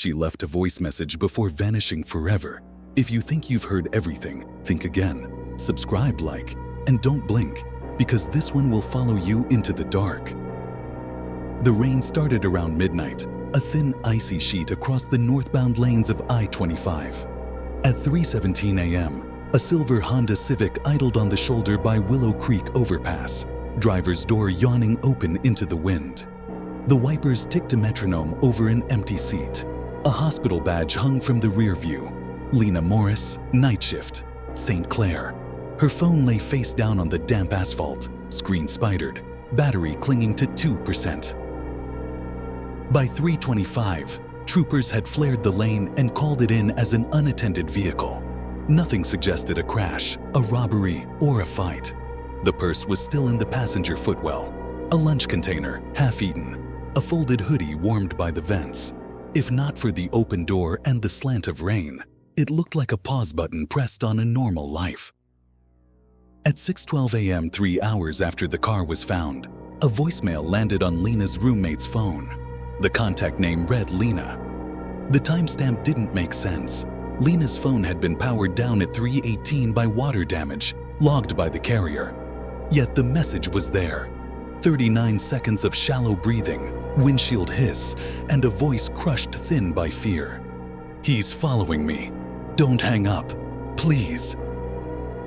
She left a voice message before vanishing forever. If you think you've heard everything, think again. Subscribe, like, and don't blink, because this one will follow you into the dark. The rain started around midnight, a thin, icy sheet across the northbound lanes of I-25. At 3:17 a.m., a silver Honda Civic idled on the shoulder by Willow Creek overpass, driver's door yawning open into the wind. The wipers ticked a metronome over an empty seat. A hospital badge hung from the rear view. Lena Morris, night shift, St. Clair. Her phone lay face down on the damp asphalt, screen spidered, battery clinging to 2%. By 3:25, troopers had flared the lane and called it in as an unattended vehicle. Nothing suggested a crash, a robbery, or a fight. The purse was still in the passenger footwell, a lunch container, half-eaten, a folded hoodie warmed by the vents. If not for the open door and the slant of rain, it looked like a pause button pressed on a normal life. At 6:12 a.m., 3 hours after the car was found, a voicemail landed on Lena's roommate's phone. The contact name read Lena. The timestamp didn't make sense. Lena's phone had been powered down at 3:18 by water damage, logged by the carrier. Yet the message was there. 39 seconds of shallow breathing, windshield hiss, and a voice crushed thin by fear. "He's following me. Don't hang up. Please."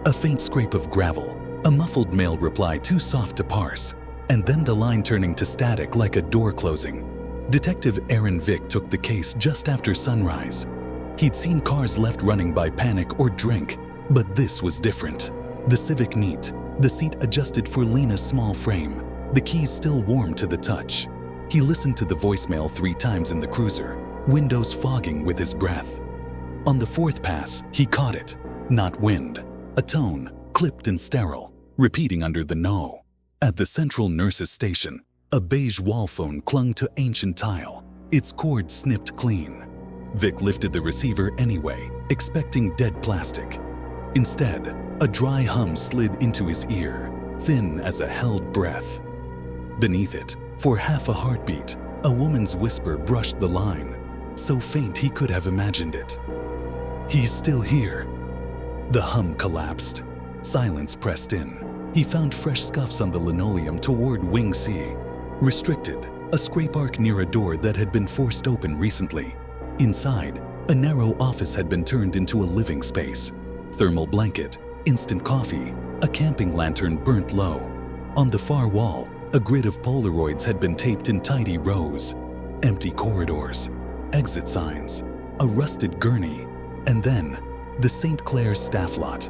A faint scrape of gravel, a muffled male reply too soft to parse, and then the line turning to static like a door closing. Detective Aaron Vick took the case just after sunrise. He'd seen cars left running by panic or drink, but this was different. The Civic neat, the seat adjusted for Lena's small frame, the keys still warm to the touch. He listened to the voicemail 3 times in the cruiser, windows fogging with his breath. On the 4th pass, he caught it. Not wind. A tone, clipped and sterile, repeating under the no. At the central nurse's station, a beige wall phone clung to ancient tile, its cord snipped clean. Vic lifted the receiver anyway, expecting dead plastic. Instead, a dry hum slid into his ear, thin as a held breath. Beneath it, for half a heartbeat, a woman's whisper brushed the line, so faint he could have imagined it. "He's still here." The hum collapsed. Silence pressed in. He found fresh scuffs on the linoleum toward Wing C. Restricted, a scrape arc near a door that had been forced open recently. Inside, a narrow office had been turned into a living space. Thermal blanket, instant coffee, a camping lantern burnt low. On the far wall, a grid of Polaroids had been taped in tidy rows. Empty corridors, exit signs, a rusted gurney, and then the St. Clair staff lot.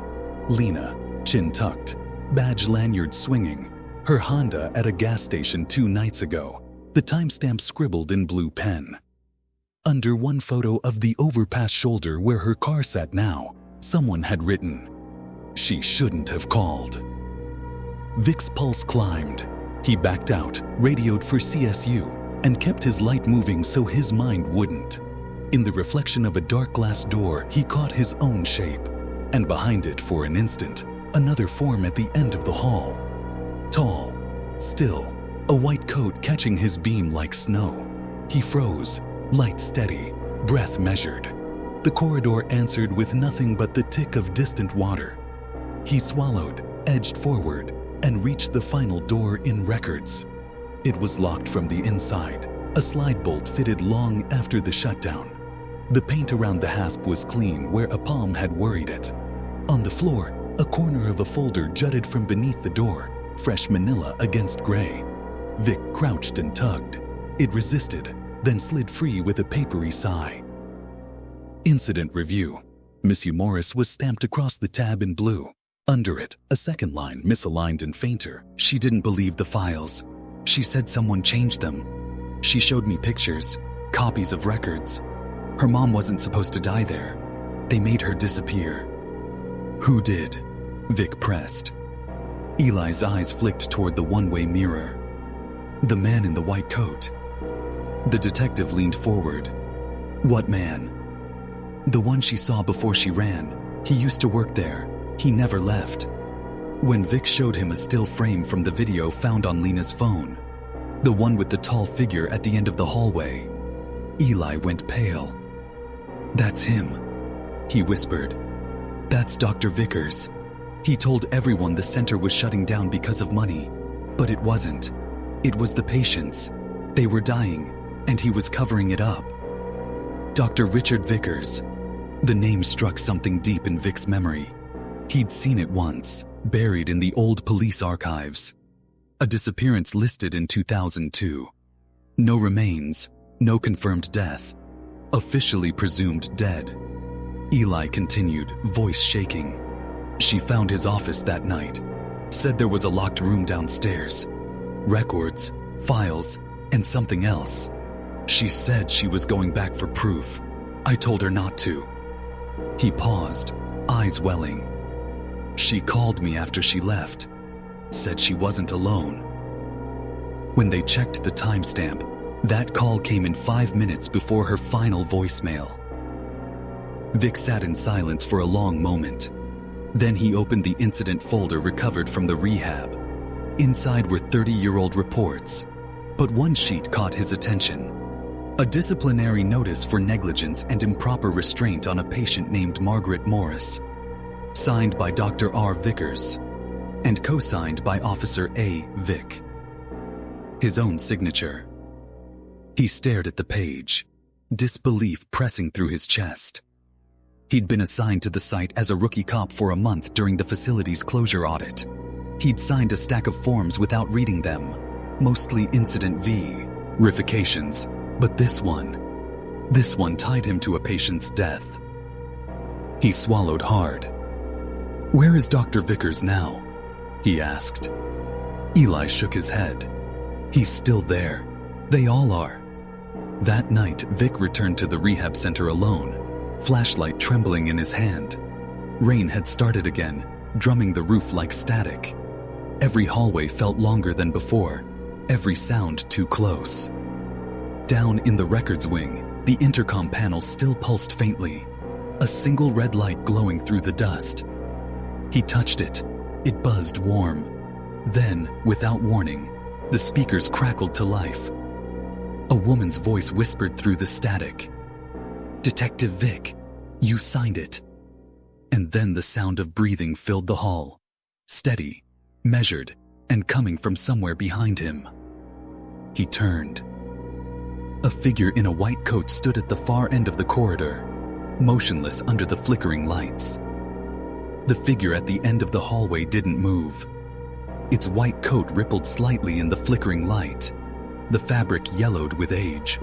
Lena, chin tucked, badge lanyard swinging, her Honda at a gas station 2 nights ago, the timestamp scribbled in blue pen. Under one photo of the overpass shoulder where her car sat now, someone had written, "She shouldn't have called." Vic's pulse climbed. He backed out, radioed for CSU, and kept his light moving so his mind wouldn't. In the reflection of a dark glass door, he caught his own shape, and behind it for an instant, another form at the end of the hall. Tall, still, a white coat catching his beam like snow. He froze, light steady, breath measured. The corridor answered with nothing but the tick of distant water. He swallowed, edged forward, and reached the final door in records. It was locked from the inside, a slide bolt fitted long after the shutdown. The paint around the hasp was clean where a palm had worried it. On the floor, a corner of a folder jutted from beneath the door, fresh manila against gray. Vic crouched and tugged. It resisted, then slid free with a papery sigh. Incident review. Monsieur Morris was stamped across the tab in blue. Under it, a second line misaligned and fainter. She didn't believe the files. She said someone changed them. She showed me pictures, copies of records. Her mom wasn't supposed to die there. They made her disappear. Who did? Vic pressed. Eli's eyes flicked toward the one-way mirror. The man in the white coat. The detective leaned forward. What man? The one she saw before she ran. He used to work there. He never left. When Vic showed him a still frame from the video found on Lena's phone, the one with the tall figure at the end of the hallway, Eli went pale. "That's him," he whispered. "That's Dr. Vickers. He told everyone the center was shutting down because of money, but it wasn't. It was the patients. They were dying, and he was covering it up." Dr. Richard Vickers. The name struck something deep in Vic's memory. He'd seen it once, buried in the old police archives. A disappearance listed in 2002. No remains, no confirmed death. Officially presumed dead. Eli continued, voice shaking. "She found his office that night. Said there was a locked room downstairs. Records, files, and something else. She said she was going back for proof. I told her not to." He paused, eyes welling. "She called me after she left. Said she wasn't alone." When they checked the timestamp, that call came in 5 minutes before her final voicemail. Vic sat in silence for a long moment. Then he opened the incident folder recovered from the rehab. Inside were 30-year-old reports, but one sheet caught his attention. A disciplinary notice for negligence and improper restraint on a patient named Margaret Morris, signed by Dr. R. Vickers, and co-signed by Officer A. Vick. His own signature. He stared at the page, disbelief pressing through his chest. He'd been assigned to the site as a rookie cop for a month during the facility's closure audit. He'd signed a stack of forms without reading them, mostly Incident V, verifications, but this one tied him to a patient's death. He swallowed hard. "Where is Dr. Vickers now?" he asked. Eli shook his head. "He's still there. They all are." That night, Vic returned to the rehab center alone, flashlight trembling in his hand. Rain had started again, drumming the roof like static. Every hallway felt longer than before, every sound too close. Down in the records wing, the intercom panel still pulsed faintly, a single red light glowing through the dust. He touched it. It buzzed warm. Then, without warning, the speakers crackled to life. A woman's voice whispered through the static. "Detective Vic, you signed it." And then the sound of breathing filled the hall. Steady, measured, and coming from somewhere behind him. He turned. A figure in a white coat stood at the far end of the corridor, motionless under the flickering lights. The figure at the end of the hallway didn't move. Its white coat rippled slightly in the flickering light, the fabric yellowed with age.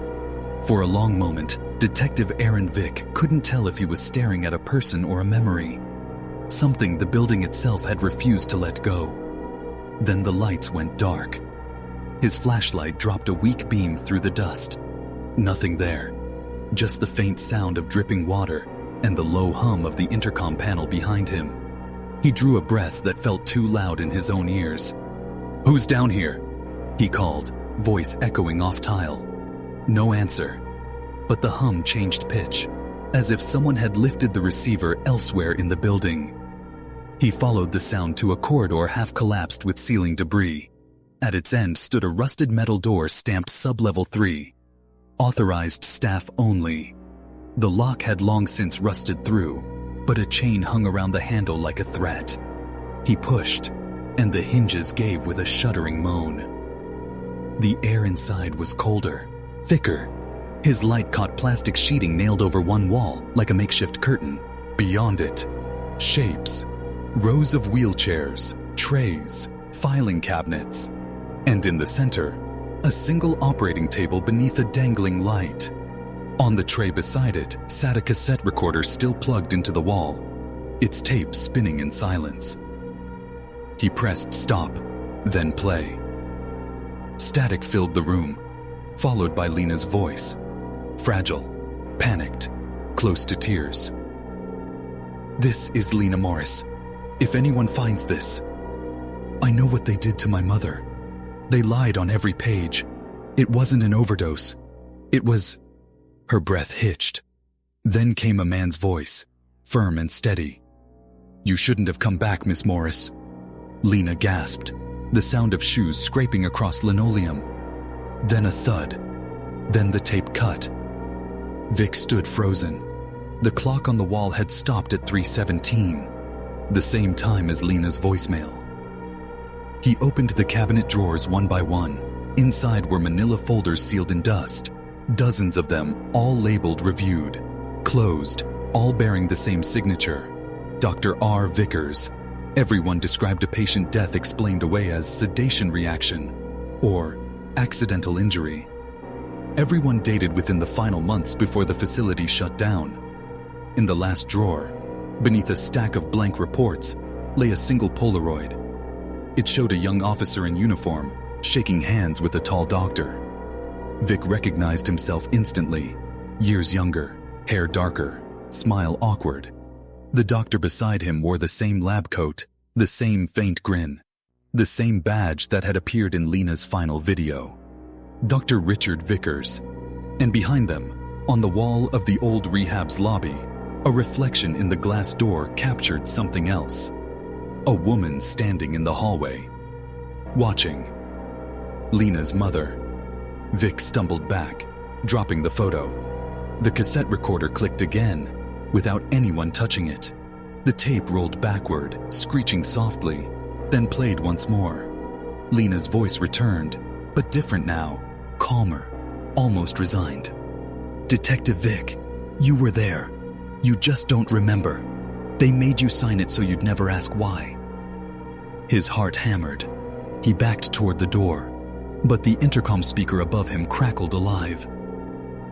For a long moment, Detective Aaron Vick couldn't tell if he was staring at a person or a memory, something the building itself had refused to let go. Then the lights went dark. His flashlight dropped a weak beam through the dust. Nothing there, just the faint sound of dripping water and the low hum of the intercom panel behind him. He drew a breath that felt too loud in his own ears. "Who's down here?" he called, voice echoing off tile. No answer, but the hum changed pitch, as if someone had lifted the receiver elsewhere in the building. He followed the sound to a corridor half collapsed with ceiling debris. At its end stood a rusted metal door stamped Sub-Level 3. Authorized staff only. The lock had long since rusted through, but a chain hung around the handle like a threat. He pushed, and the hinges gave with a shuddering moan. The air inside was colder, thicker. His light caught plastic sheeting nailed over one wall like a makeshift curtain. Beyond it, shapes, rows of wheelchairs, trays, filing cabinets, and in the center, a single operating table beneath a dangling light. On the tray beside it sat a cassette recorder still plugged into the wall, its tape spinning in silence. He pressed stop, then play. Static filled the room, followed by Lena's voice, fragile, panicked, close to tears. "This is Lena Morris. If anyone finds this, I know what they did to my mother. They lied on every page. It wasn't an overdose. It was..." Her breath hitched. Then came a man's voice, firm and steady. "You shouldn't have come back, Miss Morris." Lena gasped, the sound of shoes scraping across linoleum. Then a thud. Then the tape cut, Vic stood frozen. The clock on the wall had stopped at 3:17, the same time as Lena's voicemail. He opened the cabinet drawers one by one. Inside were manila folders sealed in dust, dozens of them, all labeled reviewed, closed, all bearing the same signature, Dr. R. Vickers. Everyone described a patient death explained away as sedation reaction or accidental injury. Everyone dated within the final months before the facility shut down. In the last drawer, beneath a stack of blank reports, lay a single Polaroid. It showed a young officer in uniform shaking hands with a tall doctor. Vic recognized himself instantly. Years younger, hair darker, smile awkward. The doctor beside him wore the same lab coat, the same faint grin, the same badge that had appeared in Lena's final video. Dr. Richard Vickers. And behind them, on the wall of the old rehab's lobby, a reflection in the glass door captured something else. A woman standing in the hallway, watching. Lena's mother. Vic stumbled back, dropping the photo. The cassette recorder clicked again, without anyone touching it. The tape rolled backward, screeching softly, then played once more. Lena's voice returned, but different now, calmer, almost resigned. "Detective Vic, you were there. You just don't remember. They made you sign it so you'd never ask why." His heart hammered. He backed toward the door, but the intercom speaker above him crackled alive.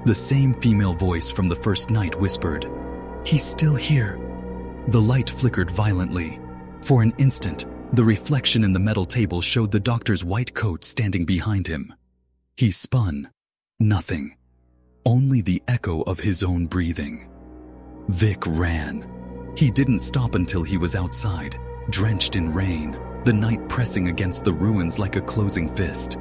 The same female voice from the first night whispered, "He's still here." The light flickered violently. For an instant, the reflection in the metal table showed the doctor's white coat standing behind him. He spun. Nothing. Only the echo of his own breathing. Vic ran. He didn't stop until he was outside, drenched in rain, the night pressing against the ruins like a closing fist.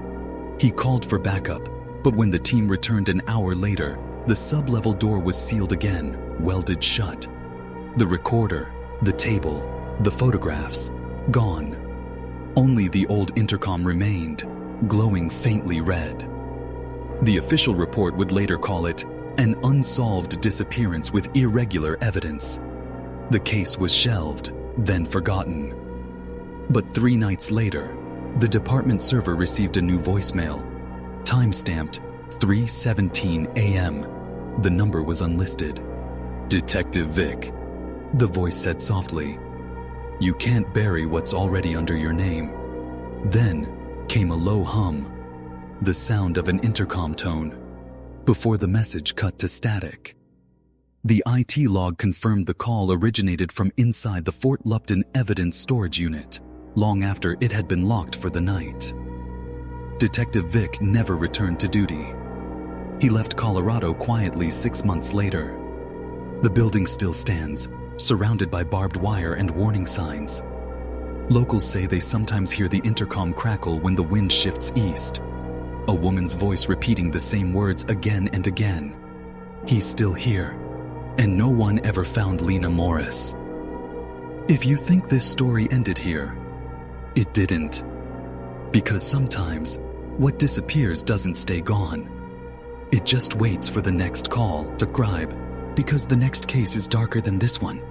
He called for backup, but when the team returned an hour later, the sub-level door was sealed again, welded shut. The recorder, the table, the photographs, gone. Only the old intercom remained, glowing faintly red. The official report would later call it an unsolved disappearance with irregular evidence. The case was shelved, then forgotten. But 3 nights later, the department server received a new voicemail, time-stamped 3:17 a.m. The number was unlisted. "Detective Vic," the voice said softly. "You can't bury what's already under your name." Then came a low hum, the sound of an intercom tone, before the message cut to static. The IT log confirmed the call originated from inside the Fort Lupton evidence storage unit, long after it had been locked for the night. Detective Vic never returned to duty. He left Colorado quietly 6 months later. The building still stands, surrounded by barbed wire and warning signs. Locals say they sometimes hear the intercom crackle when the wind shifts east, a woman's voice repeating the same words again and again. He's still here, and no one ever found Lena Morris. If you think this story ended here, it didn't. Because sometimes, what disappears doesn't stay gone. It just waits for the next call to subscribe, because the next case is darker than this one.